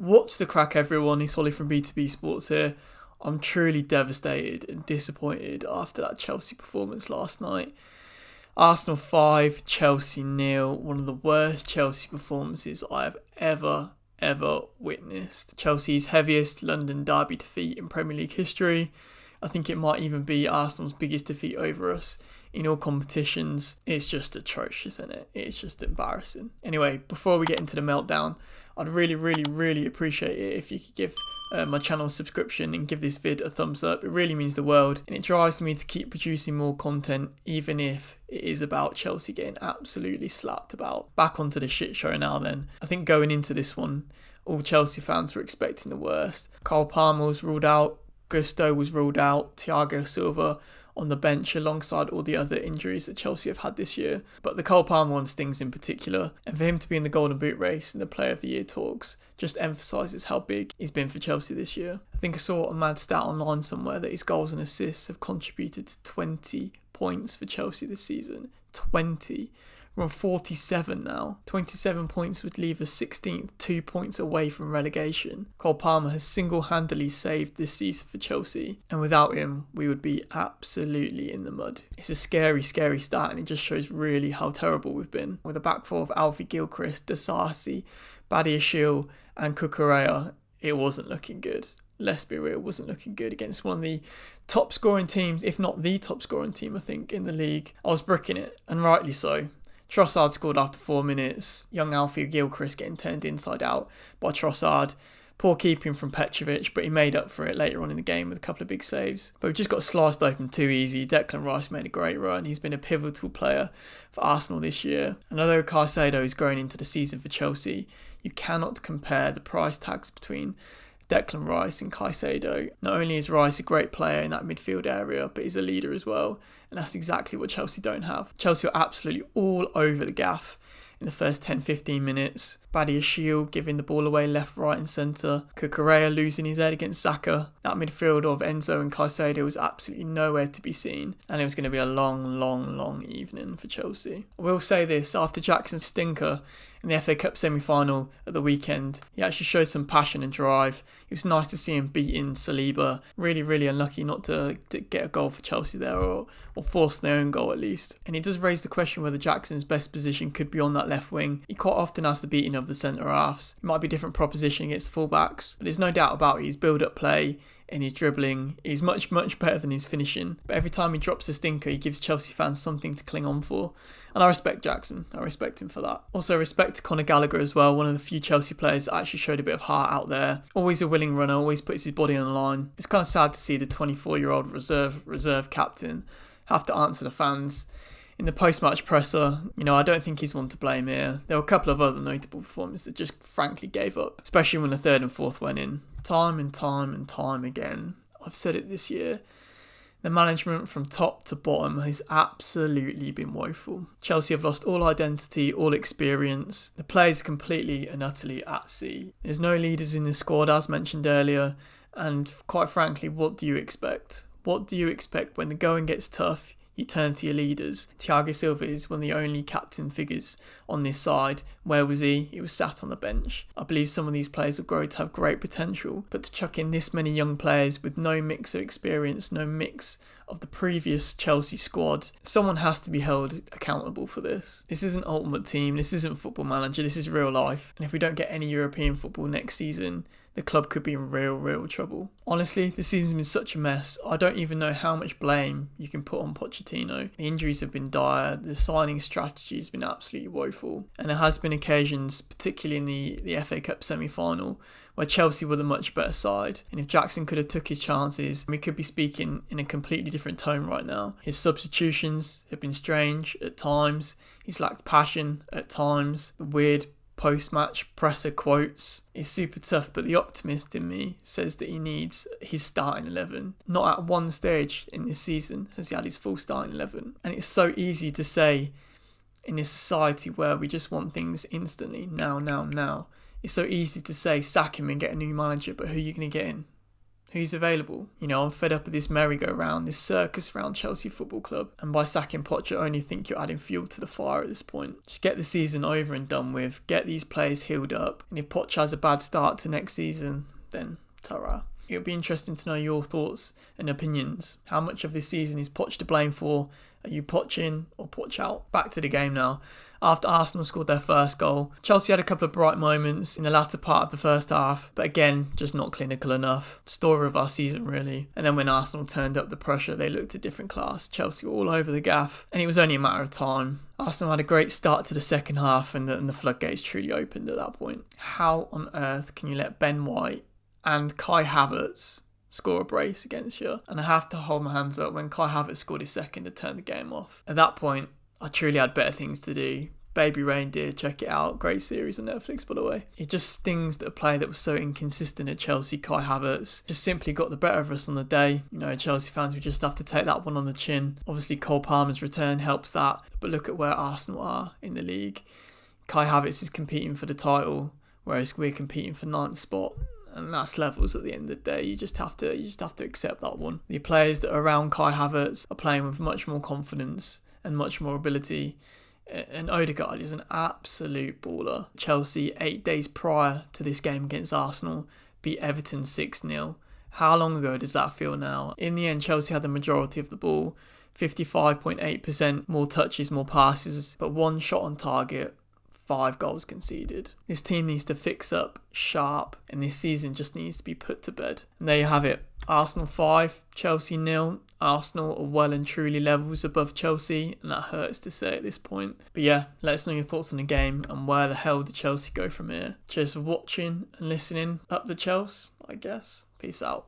What's the crack, everyone? It's Ollie from B2B Sports here. I'm truly devastated and disappointed after that Chelsea performance last night. Arsenal 5, Chelsea 0. One of the worst Chelsea performances I have ever witnessed. Chelsea's heaviest London derby defeat in Premier League history. I think it might even be Arsenal's biggest defeat over us in all competitions. It's just atrocious, isn't it? It's just embarrassing. Anyway, before we get into the meltdown, I'd really appreciate it if you could give my channel a subscription and give this vid a thumbs up. It really means the world, and it drives me to keep producing more content, even if it is about Chelsea getting absolutely slapped about. Back onto the shit show now then. I think going into this one, all Chelsea fans were expecting the worst. Cole Palmer was ruled out, Gusto was ruled out, Thiago Silva on the bench alongside all the other injuries that Chelsea have had this year. But the Cole Palmer one stings in particular, and for him to be in the Golden Boot race and the Player of the Year talks just emphasises how big he's been for Chelsea this year. I think I saw a mad stat online somewhere that his goals and assists have contributed to 20 points for Chelsea this season. 20. We're on 47 now. 27 points would leave us 16th, 2 points away from relegation. Cole Palmer has single-handedly saved this season for Chelsea, and without him, we would be absolutely in the mud. It's a scary stat, and it just shows really how terrible we've been. With a back four of Alfie Gilchrist, Dasasi, Badiashile and Cucurella, it wasn't looking good. Let's be real, it wasn't looking good against one of the top scoring teams, if not the top scoring team, I think, in the league. I was bricking it, and rightly so. Trossard scored after 4 minutes. Young Alfie Gilchrist getting turned inside out by Trossard. Poor keeping from Petrovic, but he made up for it later on in the game with a couple of big saves. But we just got sliced open too easy. Declan Rice made a great run. He's been a pivotal player for Arsenal this year. And although Caicedo is growing into the season for Chelsea, you cannot compare the price tags between Declan Rice and Caicedo. Not only is Rice a great player in that midfield area, but he's a leader as well. And that's exactly what Chelsea don't have. Chelsea are absolutely all over the gaff in the first 10-15 minutes. Badiashile giving the ball away left, right and centre. Cucurella losing his head against Saka. That midfield of Enzo and Caicedo was absolutely nowhere to be seen. And it was going to be a long evening for Chelsea. I will say this, after Jackson's stinker in the FA Cup semi-final at the weekend, he actually showed some passion and drive. It was nice to see him beating Saliba. Really unlucky not to get a goal for Chelsea there, or force their own goal at least. And it does raise the question whether Jackson's best position could be on that left wing. He quite often has the beating of the centre halves. It might be a different proposition against the fullbacks, but there's no doubt about it. His build-up play and his dribbling is much better than his finishing. But every time he drops a stinker, he gives Chelsea fans something to cling on for. And I respect Jackson. I respect him for that. Also respect to Conor Gallagher as well, one of the few Chelsea players that actually showed a bit of heart out there. Always a willing runner, always puts his body on the line. It's kind of sad to see the 24-year-old reserve captain have to answer the fans in the post-match presser. I don't think he's one to blame here. There were a couple of other notable performances that just frankly gave up, especially when the third and fourth went in. Time and time again, I've said it this year, the management from top to bottom has absolutely been woeful. Chelsea have lost all identity, all experience. The players are completely and utterly at sea. There's no leaders in the squad, as mentioned earlier, and quite frankly, what do you expect? What do you expect when the going gets tough? You turn to your leaders. Thiago Silva is one of the only captain figures on this side. Where was he? He was sat on the bench. I believe some of these players will grow to have great potential, but to chuck in this many young players with no mix of experience, no mix of the previous Chelsea squad, someone has to be held accountable for this. This isn't Ultimate Team, this isn't Football Manager, this is real life. And if we don't get any European football next season, the club could be in real trouble. Honestly, the season's been such a mess. I don't even know how much blame you can put on Pochettino. The injuries have been dire. The signing strategy has been absolutely woeful. And there has been occasions, particularly in the FA Cup semi-final, where Chelsea were the much better side. And if Jackson could have took his chances, we could be speaking in a completely different tone right now. His substitutions have been strange at times. He's lacked passion at times. The weird post-match presser quotes is super tough, but the optimist in me says that he needs his starting 11. Not at one stage in this season has he had his full starting 11. And it's so easy to say in this society where we just want things instantly, now. It's so easy to say sack him and get a new manager, but who are you going to get in? Who's available? I'm fed up with this merry-go-round, this circus around Chelsea Football Club. And by sacking Poch, I only think you're adding fuel to the fire at this point. Just get the season over and done with. Get these players healed up. And if Poch has a bad start to next season, then ta-ra. It'll be interesting to know your thoughts and opinions. How much of this season is Poch to blame for? Are you Poch in or Poch out? Back to the game now. After Arsenal scored their first goal, Chelsea had a couple of bright moments in the latter part of the first half, but again, just not clinical enough. Story of our season, really. And then when Arsenal turned up the pressure, they looked a different class. Chelsea were all over the gaff, and it was only a matter of time. Arsenal had a great start to the second half, and the floodgates truly opened at that point. How on earth can you let Ben White and Kai Havertz score a brace against you? And I have to hold my hands up when Kai Havertz scored his second to turn the game off. At that point, I truly had better things to do. Baby Reindeer, check it out. Great series on Netflix, by the way. It just stings that a player that was so inconsistent at Chelsea, Kai Havertz, just simply got the better of us on the day. Chelsea fans, we just have to take that one on the chin. Obviously, Cole Palmer's return helps that. But look at where Arsenal are in the league. Kai Havertz is competing for the title, whereas we're competing for 9th spot. And that's levels at the end of the day. You just have to accept that one. The players that are around Kai Havertz are playing with much more confidence and much more ability. And Odegaard is an absolute baller. Chelsea, 8 days prior to this game against Arsenal, beat Everton 6-0. How long ago does that feel now? In the end, Chelsea had the majority of the ball, 55.8%, more touches, more passes, but 1 shot on target, 5 goals conceded. This team needs to fix up sharp, and this season just needs to be put to bed. And there you have it. Arsenal 5, Chelsea 0. Arsenal are well and truly levels above Chelsea, and that hurts to say at this point. But yeah, let us know your thoughts on the game and where the hell did Chelsea go from here. Cheers for watching and listening. Up the Chelsea, I guess. Peace out.